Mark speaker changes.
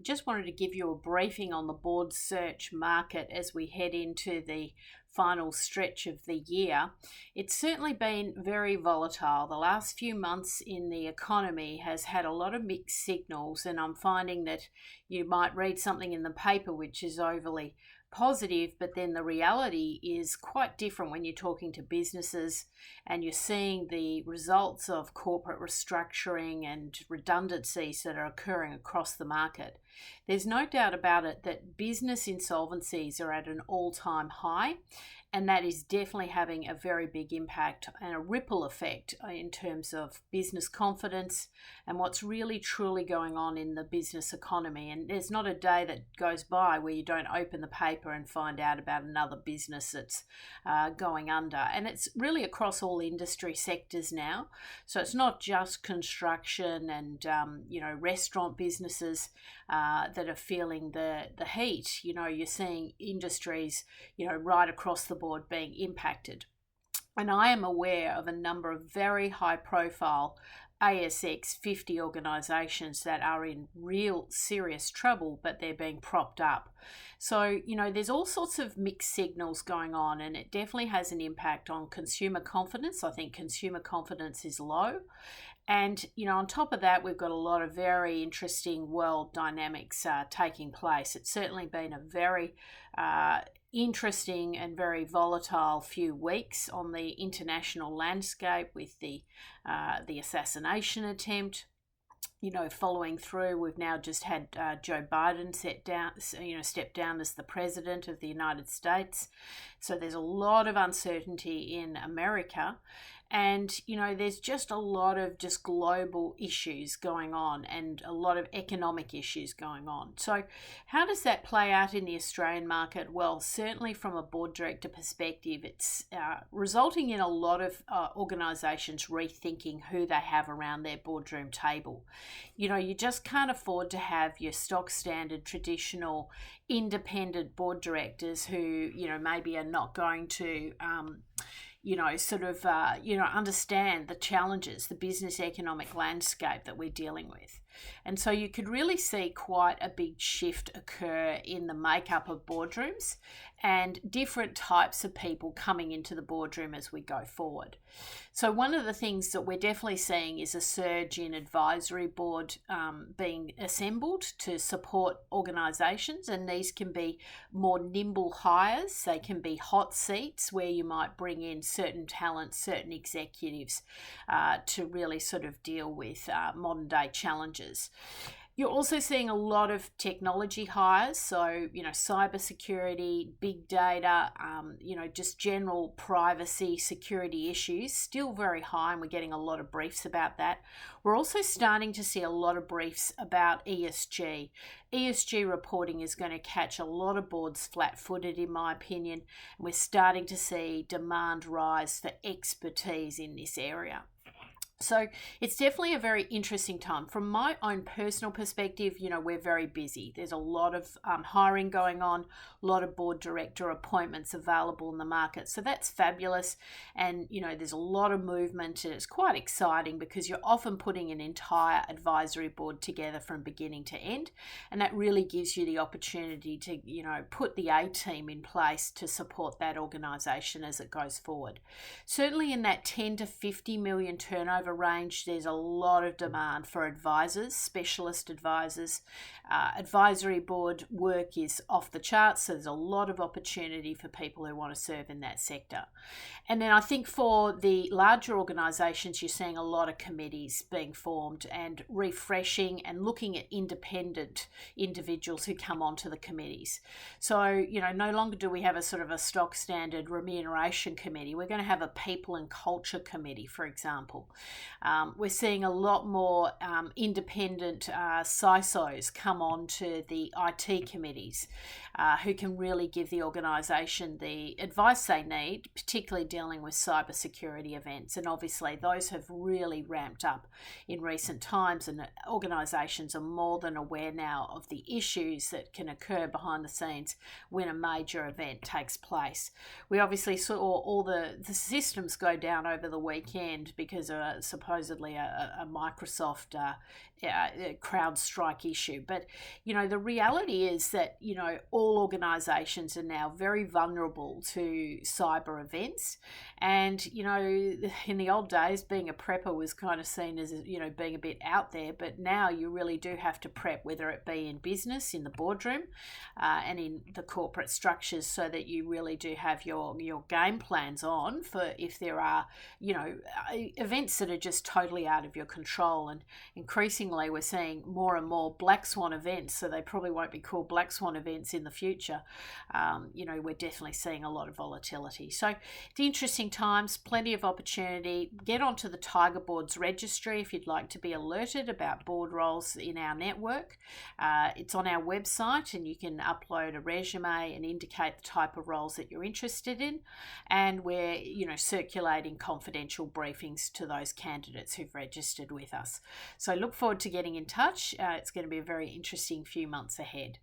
Speaker 1: Just wanted to give you a briefing on the board search market as we head into the final stretch of the year. It's certainly been very volatile. The last few months in the economy has had a lot of mixed signals, and I'm finding that you might read something in the paper which is overly positive, but then the reality is quite different when you're talking to businesses and you're seeing the results of corporate restructuring and redundancies that are occurring across the market. There's no doubt about it that business insolvencies are at an all-time high, and that is definitely having a very big impact and a ripple effect in terms of business confidence and what's really truly going on in the business economy. And there's not a day that goes by where you don't open the paper and find out about another business that's going under. And it's really across all industry sectors now. So it's not just construction and restaurant businesses that are feeling the heat. You're seeing industries right across the board being impacted. And I am aware of a number of very high profile ASX 50 organisations that are in real serious trouble, but they're being propped up. So, there's all sorts of mixed signals going on, and it definitely has an impact on consumer confidence. I think consumer confidence is low. And, on top of that, we've got a lot of very interesting world dynamics taking place. It's certainly been a very interesting and very volatile few weeks on the international landscape with the assassination attempt. Following through, we've now just had Joe Biden step down as the president of the United States. So there's a lot of uncertainty in America. And, there's just a lot of just global issues going on and a lot of economic issues going on. So how does that play out in the Australian market? Well, certainly from a board director perspective, it's resulting in a lot of organisations rethinking who they have around their boardroom table. You just can't afford to have your stock standard traditional independent board directors who, maybe are not going to understand the challenges, the business economic landscape that we're dealing with. And so you could really see quite a big shift occur in the makeup of boardrooms and different types of people coming into the boardroom as we go forward. So one of the things that we're definitely seeing is a surge in advisory board being assembled to support organisations, and these can be more nimble hires. They can be hot seats where you might bring in certain talents, certain executives to really sort of deal with modern day challenges. You're also seeing a lot of technology hires, so, cybersecurity, big data, just general privacy, security issues, still very high, and we're getting a lot of briefs about that. We're also starting to see a lot of briefs about ESG. ESG reporting is going to catch a lot of boards flat-footed, in my opinion, and we're starting to see demand rise for expertise in this area. So it's definitely a very interesting time. From my own personal perspective, we're very busy. There's a lot of hiring going on, a lot of board director appointments available in the market. So that's fabulous. And, there's a lot of movement, and it's quite exciting because you're often putting an entire advisory board together from beginning to end. And that really gives you the opportunity to, put the A team in place to support that organisation as it goes forward. Certainly in that 10 to 50 million turnover range, there's a lot of demand for advisors, specialist advisors. Advisory board work is off the charts, so there's a lot of opportunity for people who want to serve in that sector. And then I think for the larger organisations, you're seeing a lot of committees being formed and refreshing and looking at independent individuals who come onto the committees. So, no longer do we have a sort of a stock standard remuneration committee. We're going to have a people and culture committee, for example. We're seeing a lot more independent CISOs come on to the IT committees who can really give the organisation the advice they need, particularly dealing with cybersecurity events. And obviously those have really ramped up in recent times, and organisations are more than aware now of the issues that can occur behind the scenes when a major event takes place. We obviously saw all the systems go down over the weekend because of supposedly a Microsoft CrowdStrike issue. But, the reality is that, all organizations are now very vulnerable to cyber events. And, in the old days, being a prepper was kind of seen as, being a bit out there. But now you really do have to prep, whether it be in business, in the boardroom, and in the corporate structures, so that you really do have your game plans on for if there are, events that are just totally out of your control. And increasingly, we're seeing more and more black swan events, so they probably won't be called black swan events in the future. We're definitely seeing a lot of volatility. So the interesting times, plenty of opportunity. Get onto the Tiger Boards registry if you'd like to be alerted about board roles in our network. It's on our website, and you can upload a resume and indicate the type of roles that you're interested in. And we're, circulating confidential briefings to those candidates who've registered with us. So look forward to getting in touch. It's going to be a very interesting few months ahead.